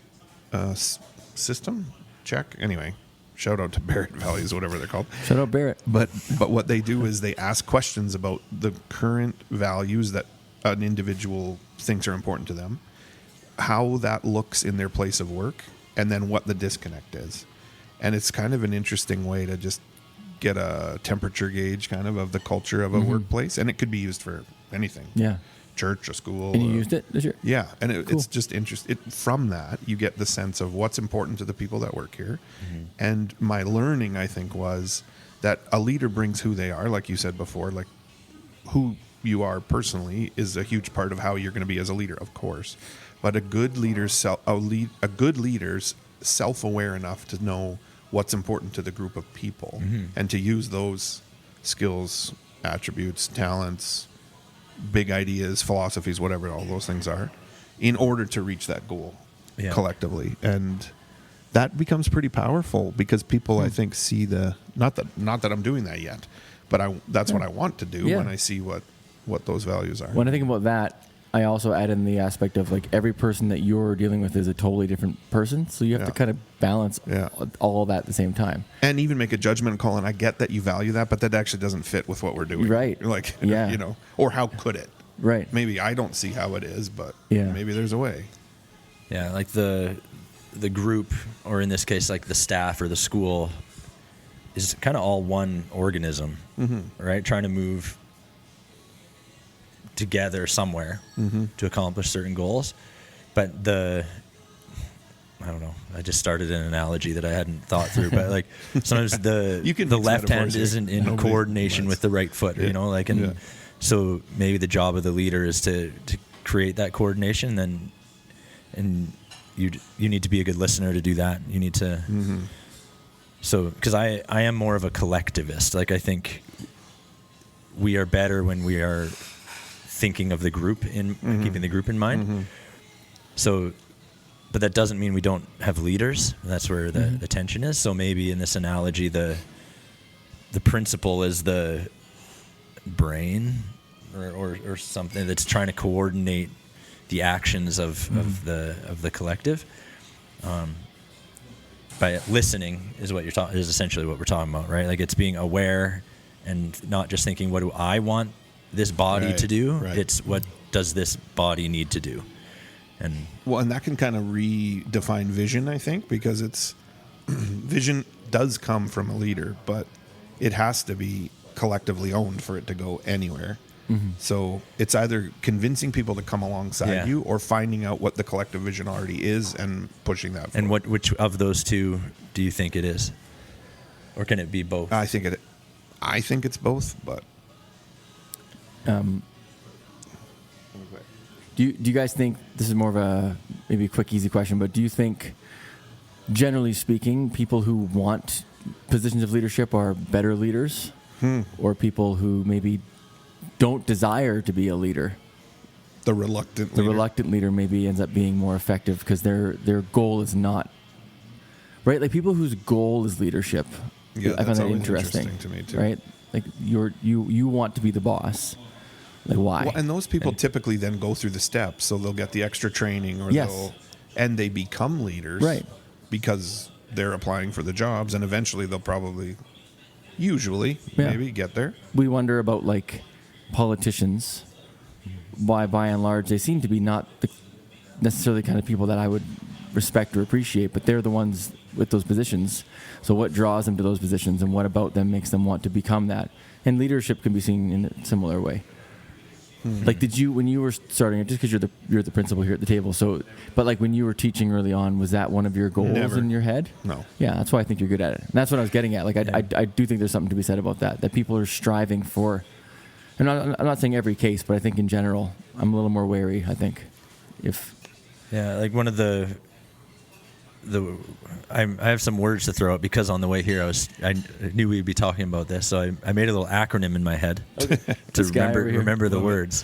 System check. Anyway, shout out to Barrett Values, whatever they're called. Shout out Barrett. But what they do is they ask questions about the current values that an individual thinks are important to them, how that looks in their place of work, and then what the disconnect is. And it's kind of an interesting way to just get a temperature gauge kind of the culture of a workplace. And it could be used for anything. Yeah. Church, a school. And you used it this year? Yeah. And it's just interesting. From that, you get the sense of what's important to the people that work here. And my learning, I think, was that a leader brings who they are, like you said before, like who you are personally is a huge part of how you're going to be as a leader, of course. But a good leader's self-aware enough to know what's important to the group of people and to use those skills, attributes, talents, big ideas, philosophies, whatever all those things are, in order to reach that goal collectively. And that becomes pretty powerful because people, I think, see not that I'm doing that yet, but that's what I want to do when I see what those values are. When I think about that, I also add in the aspect of like every person that you're dealing with is a totally different person. So you have to kind of balance all of that at the same time. And even make a judgment call. And I get that you value that, but that actually doesn't fit with what we're doing. Right. Like, or how could it? Right. Maybe I don't see how it is, but maybe there's a way. Yeah. Like the group, or in this case, like the staff or the school, is kind of all one organism, right? Trying to move together somewhere to accomplish certain goals. But I don't know, I just started an analogy that I hadn't thought through, but like sometimes the left hand isn't in coordination with the right foot, you know, like, and so maybe the job of the leader is to create that coordination, and you need to be a good listener to do that. You need to, so, because I am more of a collectivist. Like, I think we are better when we are thinking of the group keeping the group in mind. So, but that doesn't mean we don't have leaders. That's where the tension is. So maybe in this analogy, the principle is the brain or something that's trying to coordinate the actions of the collective. By listening is is essentially what we're talking about, right? Like, it's being aware and not just thinking, what do I want this body to do? Right. It's, what does this body need to do? And that can kind of redefine vision, I think, because it's vision does come from a leader, but it has to be collectively owned for it to go anywhere. So it's either convincing people to come alongside you, or finding out what the collective vision already is and pushing that forward. And which of those two do you think it is? Or can it be both? I think it's both, but Do you guys think, this is more of a maybe a quick, easy question, but do you think, generally speaking, people who want positions of leadership are better leaders, or people who maybe don't desire to be a leader? The reluctant leader maybe ends up being more effective because their goal is not right. Like, people whose goal is leadership. Yeah, I find that's that interesting to me too. Right? Like, you want to be the boss. Like, why? Well, and those people typically then go through the steps, so they'll get the extra training, or they become leaders, right? Because they're applying for the jobs, and eventually they'll probably, maybe get there. We wonder about, like, politicians. By and large, they seem to be not necessarily the kind of people that I would respect or appreciate, but they're the ones with those positions. So what draws them to those positions, and what about them makes them want to become that? And leadership can be seen in a similar way. Like, did you, when you were starting, just because you're the principal here at the table, so, but like when you were teaching early on, was that one of your goals in your head? No. Yeah, that's why I think you're good at it. And that's what I was getting at. Like, I do think there's something to be said about that people are striving for. And I'm not saying every case, but I think in general, I'm a little more wary, I think. Like, one of I have some words to throw out, because on the way here I knew we'd be talking about this, so I made a little acronym in my head to remember the words.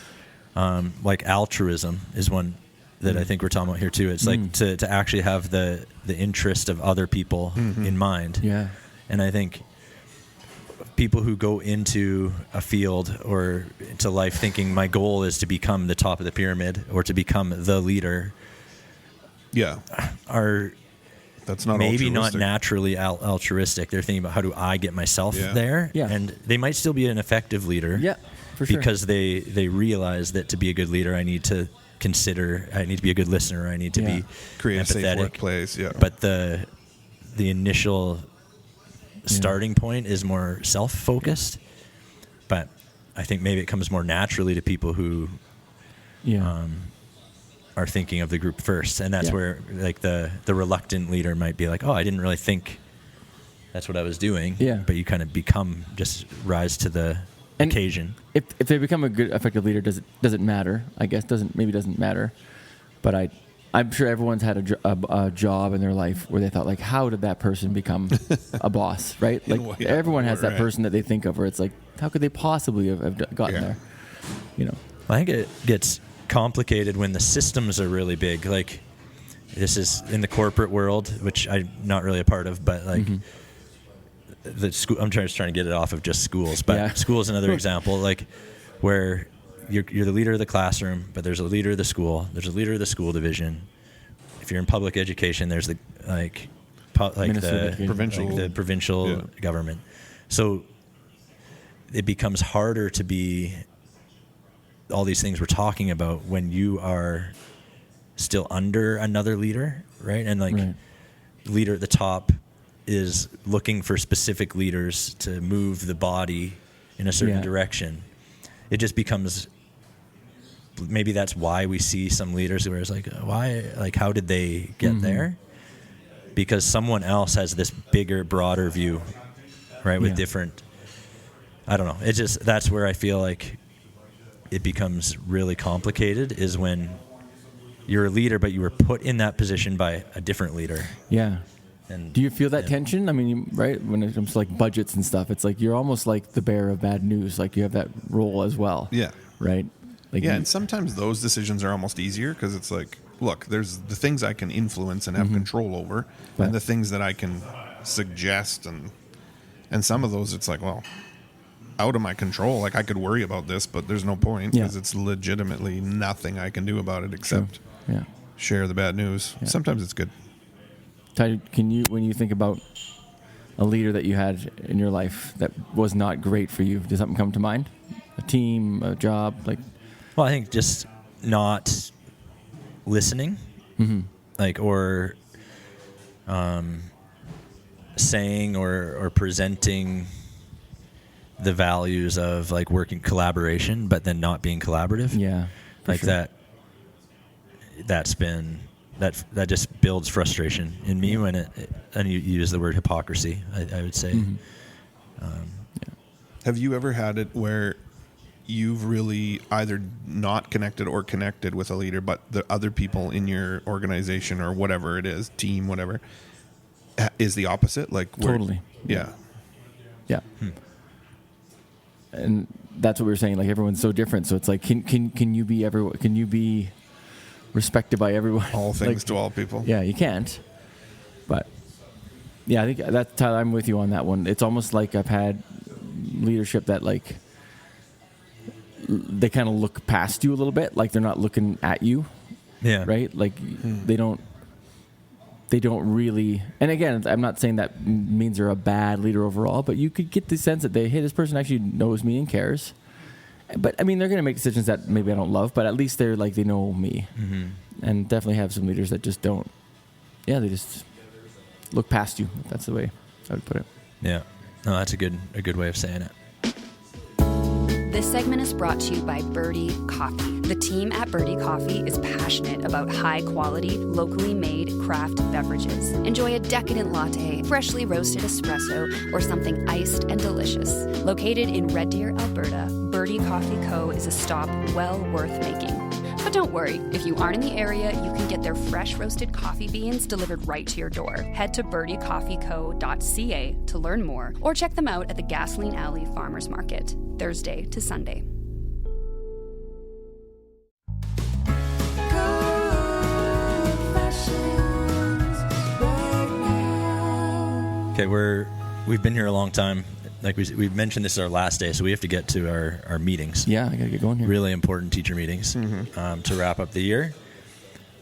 Like, altruism is one that I think we're talking about here too. It's like to actually have the interest of other people in mind. Yeah. And I think people who go into a field or into life thinking my goal is to become the top of the pyramid or to become the leader, are that's not maybe altruistic. not naturally altruistic. They're thinking about, how do I get myself there? Yeah. And they might still be an effective leader. Yeah, for sure. Because they realize that to be a good leader, I need to be a good listener. I need to be create empathetic. a safe workplace. Yeah. But the initial starting point is more self-focused. But I think maybe it comes more naturally to people who are thinking of the group first, and that's where, like, the reluctant leader might be like, oh, I didn't really think that's what I was doing. But you kind of just rise to the occasion. If they become a good, effective leader, does it matter? I guess doesn't matter. But I'm sure everyone's had a job in their life where they thought, like, how did that person become a boss, right? Like, everyone has that person that they think of where it's like, how could they possibly have gotten there? You know, I think it gets complicated when the systems are really big. Like, this is in the corporate world, which I'm not really a part of, but like the school, I'm trying to get it off of just schools, but school is another example, like, where you're the leader of the classroom, but there's a leader of the school, there's a leader of the school division. If you're in public education, there's the provincial government. So it becomes harder to be all these things we're talking about when you are still under another leader, right? And leader at the top is looking for specific leaders to move the body in a certain direction, it just becomes, maybe that's why we see some leaders who are like, why, like, how did they get there? Because someone else has this bigger, broader view, right? With different, I don't know. It's just, that's where I feel like it becomes really complicated, is when you're a leader, but you were put in that position by a different leader. Yeah. And do you feel that tension? I mean, right, when it comes to like budgets and stuff, it's like you're almost like the bearer of bad news. Like you have that role as well. Yeah. Right? Like and sometimes those decisions are almost easier because it's like, look, there's the things I can influence and have control over, and the things that I can suggest, and some of those it's like, well, out of my control. Like I could worry about this, but there's no point because it's legitimately nothing I can do about it except share the bad news. Yeah. Sometimes it's good. Ty, can you, when you think about a leader that you had in your life that was not great for you, does something come to mind? A team, a job, like? Well, I think just not listening, like, or saying or presenting the values of like working collaboration, but then not being collaborative. Yeah, like that just builds frustration in me when and you use the word hypocrisy, I would say. Have you ever had it where you've really either not connected or connected with a leader, but the other people in your organization or whatever it is, team, whatever, is the opposite? Like totally. Yeah. And that's what we were saying. Like everyone's so different, so it's like, can you be everyone? Can you be respected by everyone? All things like, to all people. Yeah, you can't. But yeah, I think that's Tyler, I'm with you on that one. It's almost like I've had leadership that like they kind of look past you a little bit, like they're not looking at you. Yeah. Right? Like they don't really, and again, I'm not saying that means they're a bad leader overall, but you could get the sense that hey, this person actually knows me and cares. But I mean, they're going to make decisions that maybe I don't love, but at least they're like, they know me. And definitely have some leaders that just don't, they just look past you. That's the way I would put it. Yeah. No, that's a good way of saying it. This segment is brought to you by Birdie Coffee. The team at Birdie Coffee is passionate about high-quality, locally made craft beverages. Enjoy a decadent latte, freshly roasted espresso, or something iced and delicious. Located in Red Deer, Alberta, Birdie Coffee Co. is a stop well worth making. But don't worry, if you aren't in the area, you can get their fresh roasted coffee beans delivered right to your door. Head to birdiecoffeeco.ca to learn more, or check them out at the Gasoline Alley Farmers Market, Thursday to Sunday. Okay, we've been here a long time. Like we've mentioned, this is our last day, so we have to get to our meetings. Yeah, I got to get going here. Really important teacher meetings to wrap up the year.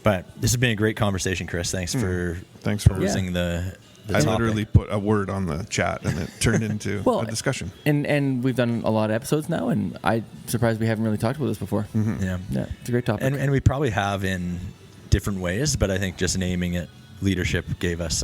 But this has been a great conversation, Chris. Thanks for posing the I topic. literally put a word on the chat, and it turned into a discussion. And we've done a lot of episodes now, and I'm surprised we haven't really talked about this before. Yeah, it's a great topic. And we probably have in different ways, but I think just naming it leadership gave us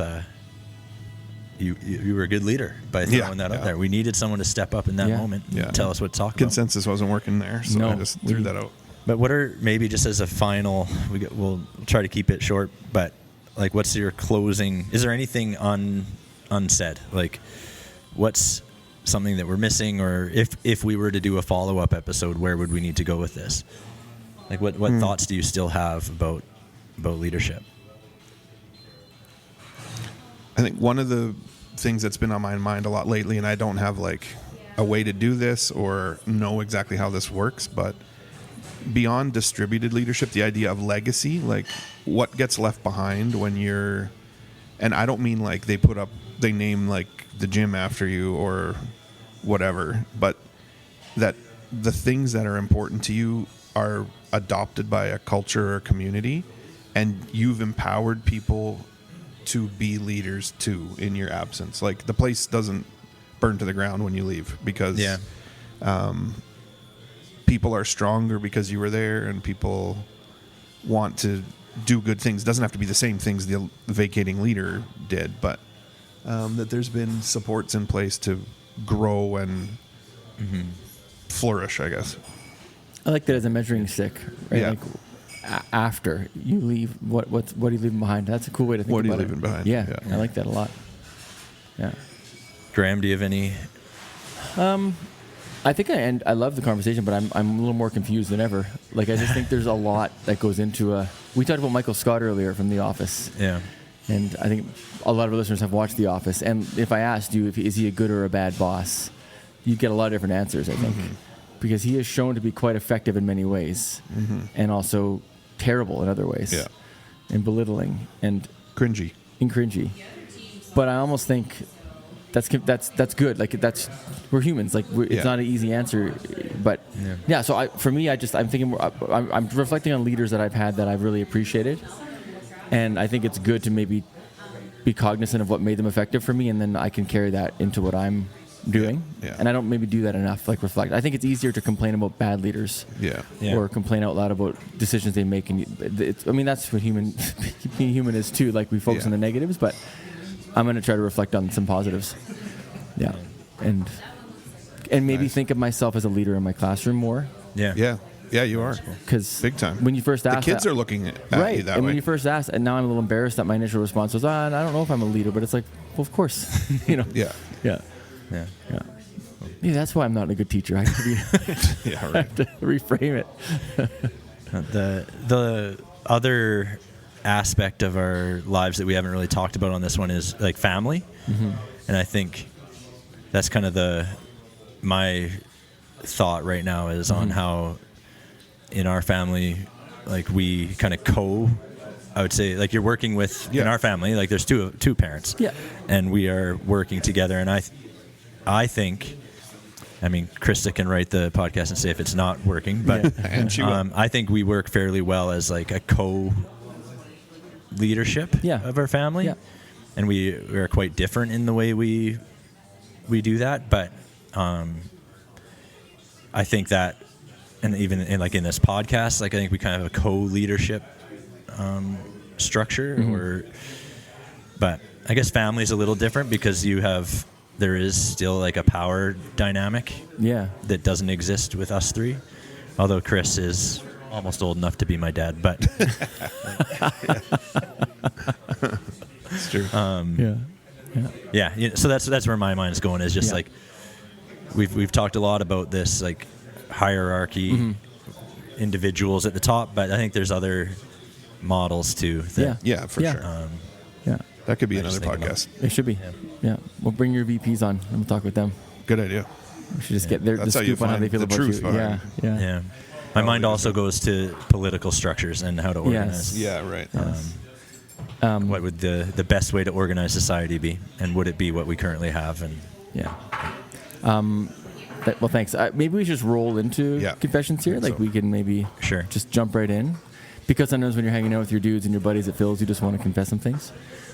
you were a good leader by throwing that up there. We needed someone to step up in that moment and tell us what to talk about. Consensus wasn't working there, so I just threw that out. But what are, maybe just as a final, we'll try to keep it short, but like what's your closing, is there anything unsaid? Like what's something that we're missing, or if we were to do a follow-up episode, where would we need to go with this? Like what thoughts do you still have about leadership? I think one of the things that's been on my mind a lot lately, and I don't have like a way to do this or know exactly how this works, but beyond distributed leadership, the idea of legacy, like what gets left behind when you're, and I don't mean like they name like the gym after you or whatever, but that the things that are important to you are adopted by a culture or community, and you've empowered people to be leaders too in your absence. Like the place doesn't burn to the ground when you leave, because people are stronger because you were there, and people want to do good things. It doesn't have to be the same things the vacating leader did, but that there's been supports in place to grow and flourish, I guess. I like that as a measuring stick, right? Yeah. Like after you leave, what are you leaving behind? That's a cool way to think What are about you it. leaving behind? Yeah, Yeah. I like that a lot. Yeah. Graham, do you have any? I think I love the conversation, but I'm a little more confused than ever. Like, I just think there's a lot that goes into we talked about Michael Scott earlier from The Office. Yeah. And I think a lot of our listeners have watched The Office. And if I asked you, is he a good or a bad boss, you'd get a lot of different answers, I think. Because he is shown to be quite effective in many ways and also terrible in other ways. Yeah. And belittling and Cringy. cringy. But I almost think that's good. Like, we're humans. Like, it's not an easy answer. But yeah, so I'm thinking I'm reflecting on leaders that I've had that I've really appreciated. And I think it's good to maybe be cognizant of what made them effective for me, and then I can carry that into what I'm doing. Yeah. And I don't maybe do that enough, like reflect. I think it's easier to complain about bad leaders Yeah. or complain out loud about decisions they make. And that's what being human is too. Like, we focus on the negatives, but I'm going to try to reflect on some positives. Yeah. And maybe think of myself as a leader in my classroom more. Yeah. Yeah. Yeah, you are. Because Big time. when you first asked, the kids are looking at right, you that and way. when you first asked, and now I'm a little embarrassed that my initial response was, I don't know if I'm a leader, but it's like, well, of course, Yeah. Yeah. Yeah. Yeah, that's why I'm not a good teacher. I have to, Yeah, I right. have to reframe it. The other aspect of our lives that we haven't really talked about on this one is like family, and I think that's kind of my thought right now is on how in our family, like, we kind of I would say, like, you're working with in our family, like, there's two parents, and we are working together, and I think. I mean, Krista can write the podcast and say if it's not working, but And she will. I think we work fairly well as like a co-leadership of our family, and we are quite different in the way we do that. But I think that, and even in this podcast, like, I think we kind of have a co-leadership structure, but I guess family is a little different because there is still like a power dynamic that doesn't exist with us three. Although Chris is almost old enough to be my dad, but It's true. So that's where my mind is going. Is just like we've talked a lot about this like hierarchy, individuals at the top, but I think there's other models too. Yeah, for sure. That could be another podcast. It should be. Yeah. We'll bring your VPs on and we'll talk with them. Good idea. We should just get the That's how you scoop on how find they feel the about truth you. behind Yeah. My mind also goes to political structures and how to organize. Yeah, right. What would the best way to organize society be, and would it be what we currently have? And well, thanks. Maybe we just roll into confessions here. Like, we can maybe just jump right in. Because sometimes when you're hanging out with your dudes and your buddies at Phil's, you just want to confess some things.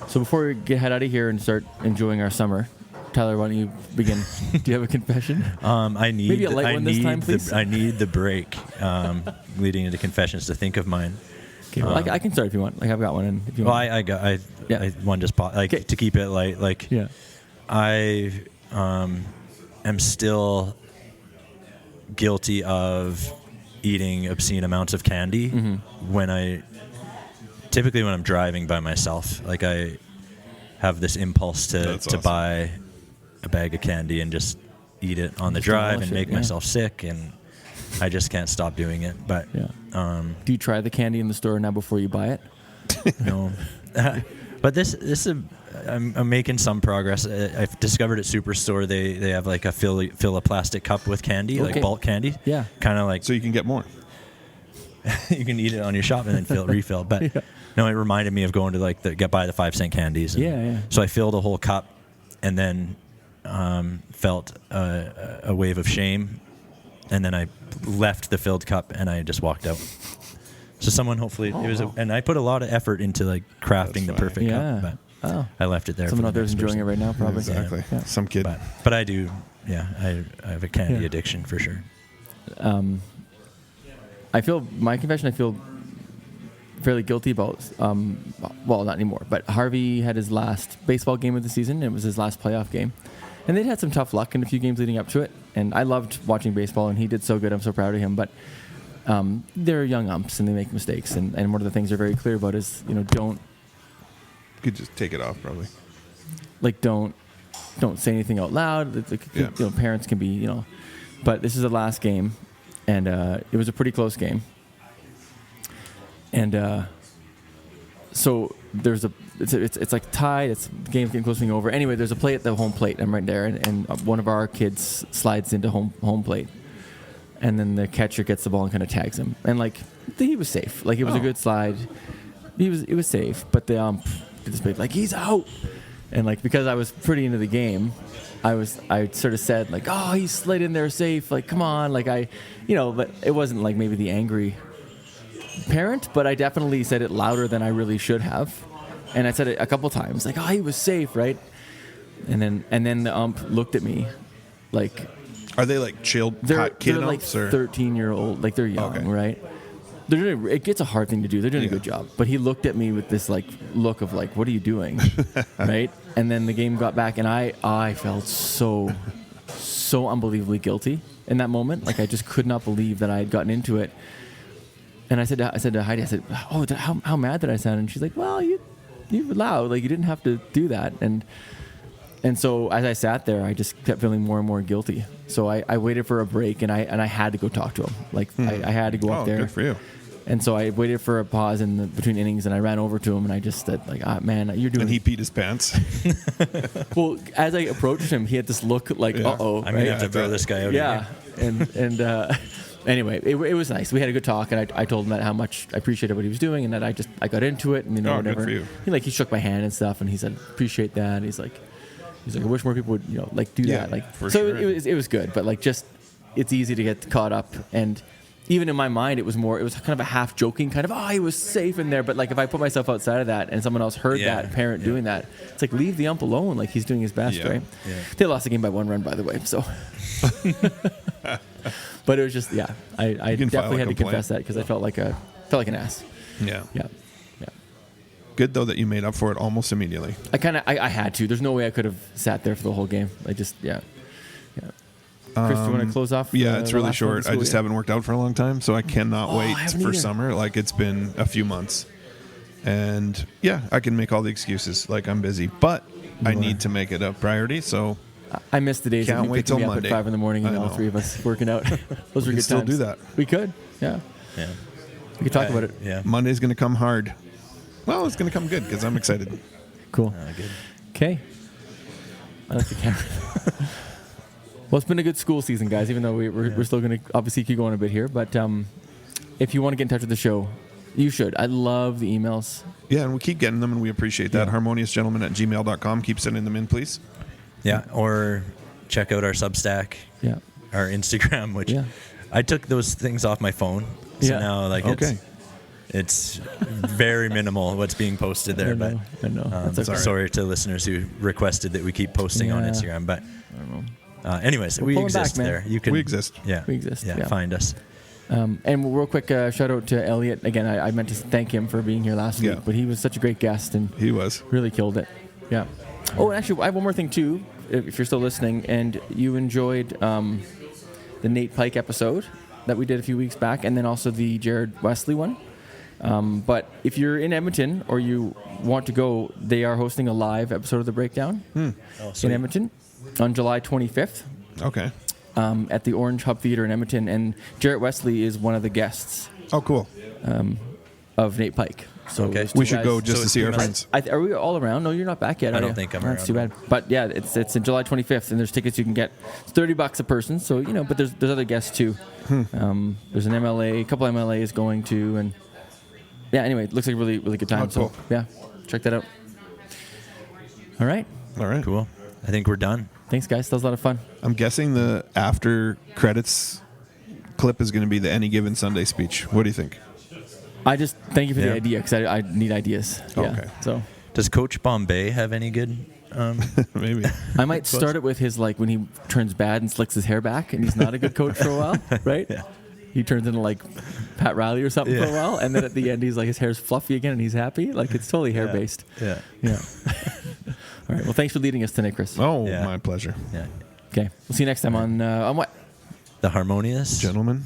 So before we head out of here and start enjoying our summer, Tyler, why don't you begin? Do you have a confession? I need maybe a light one this time, please. I need the break leading into confessions to think of mine. Okay, well, I can start if you want. Like, I've got one. And if you want. I one just to keep it light. Like, I am still guilty of eating obscene amounts of candy typically when I'm driving by myself. Like, I have this impulse to buy a bag of candy and just eat it on the drive and make myself sick, and I just can't stop doing it. But do you try the candy in the store now before you buy it? No. But I'm making some progress. I've discovered at Superstore they have like a fill a plastic cup with candy, like bulk candy. Yeah. Kind of like, so you can get more. You can eat it on your shop and then refill. But no, it reminded me of going to like buy the 5-cent candies. So I filled a whole cup, and then felt a wave of shame, and then I left the filled cup and I just walked out. So someone hopefully and I put a lot of effort into like crafting the perfect cup, but I left it there. Someone out there is enjoying it right now, probably. Exactly. Yeah. Some kid. But I do. Yeah, I have a candy addiction for sure. I feel my confession. I feel fairly guilty about. Well, not anymore. But Harvey had his last baseball game of the season. It was his last playoff game, and they'd had some tough luck in a few games leading up to it. And I loved watching baseball, and he did so good. I'm so proud of him. But they're young umps, and they make mistakes. And one of the things they're very clear about is, don't. You could just take it off, probably. Like, don't say anything out loud. Parents can be, But this is the last game, and it was a pretty close game. And so it's like tied. It's the game's getting close to being over. Anyway, there's a play at the home plate. I'm right there, and one of our kids slides into home plate, and then the catcher gets the ball and kind of tags him. And like he was safe. Like it was a good slide. It was safe, but the ump did this big like he's out. And like because I was pretty into the game, I sort of said like, oh, he slid in there safe. Like come on, like but it wasn't like maybe the angry parent, but I definitely said it louder than I really should have. And I said it a couple times, like, oh, he was safe, right? And then the ump looked at me, like. Are they like chilled kid they're like umps? Or? 13-year-old, like they're young, right? It gets a hard thing to do. They're doing a good job. But he looked at me with this like look of like, what are you doing, right? And then the game got back, and I felt so unbelievably guilty in that moment. Like I just could not believe that I had gotten into it. And I said to Heidi, I said, oh, how mad did I sound? And she's like, well, you were loud. Like you didn't have to do that. And so as I sat there, I just kept feeling more and more guilty. So I waited for a break, and I had to go talk to him. Like I had to go up there. Good for you. And so I waited for a pause between innings, and I ran over to him, and I just said, like, man, you're doing... And he peed his pants. Well, as I approached him, he had this look like, uh-oh. I'm going to have to throw this guy out. Yeah. And anyway, it was nice. We had a good talk, and I told him that how much I appreciated what he was doing, and that I got into it, and whatever. Good for you. He shook my hand and stuff, and he said, appreciate that. And he's like, I wish more people would, do that. Like, for so sure. it was good, but like, just it's easy to get caught up. And even in my mind, it was kind of a half joking kind of, he was safe in there. But like, if I put myself outside of that and someone else heard that parent doing that, it's like, leave the ump alone. Like he's doing his best, right? Yeah. They lost the game by 1 run, by the way. So, but it was just, I definitely had to confess that because I felt like an ass. Yeah. Yeah. Good though that you made up for it almost immediately. I had to. There's no way I could have sat there for the whole game. I just Chris, do you want to close off? Yeah, it's really short. I just haven't worked out for a long time, so I cannot wait for summer. Like it's been a few months, and I can make all the excuses. Like I'm busy, but I need to make it a priority. So I miss the days can't that we wait picked me till up Monday. at 5 a.m. and all three of us working out. Those were good still times. do that. We could. Yeah. We could talk about it. Yeah. Monday's going to come hard. Well, it's going to come good because I'm excited. Cool. Good. Okay. I like the camera. Well, it's been a good school season, guys, even though we're still going to obviously keep going a bit here. But if you want to get in touch with the show, you should. I love the emails. Yeah, and we keep getting them, and we appreciate that. HarmoniousGentlemen@gmail.com. Keep sending them in, please. Yeah, or check out our Substack, our Instagram, which I took those things off my phone. So now, it's very minimal what's being posted there. I know. Sorry to listeners who requested that we keep posting on Instagram, but anyways, we exist there. You can. We exist. Yeah, we exist. Yeah, find us. And real quick, shout out to Elliot again. I meant to thank him for being here last week, but he was such a great guest and he was really killed it. Yeah. Oh, and actually, I have one more thing too. If you're still listening and you enjoyed the Nate Pike episode that we did a few weeks back, and then also the Jared Wesley one. But if you're in Edmonton or you want to go, they are hosting a live episode of The Breakdown in Edmonton on July 25th. Okay. At the Orange Hub Theater in Edmonton. And Jarrett Wesley is one of the guests. Oh, cool. Of Nate Pike. So we should go just to see our friends. Are we all around? No, you're not back yet. I don't think I'm around. That's too bad. But yeah, it's in July 25th, and there's tickets you can get. It's $30 a person. So but there's other guests too. There's an MLA, a couple MLAs going to, and anyway, it looks like a really, really good time. Oh, cool. So check that out. All right. Cool. I think we're done. Thanks, guys. That was a lot of fun. I'm guessing the after credits clip is going to be the Any Given Sunday speech. What do you think? I just thank you for the idea because I need ideas. Okay. So does Coach Bombay have any good? Maybe. I might start it with his when he turns bad and slicks his hair back and he's not a good coach for a while, right? Yeah. He turns into Pat Riley or something for a Yeah. while, and then at the end he's like his hair's fluffy again and he's happy. Like it's totally hair based. Yeah. Yeah. All right. Well, thanks for leading us tonight, Chris. Oh, Yeah. my pleasure. Yeah. Okay. We'll see you next time on what The Harmonious Gentlemen.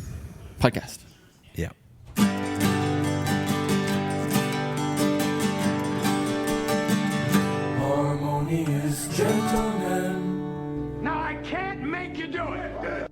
podcast. Yeah. Harmonious Gentlemen. Now I can't make you do it.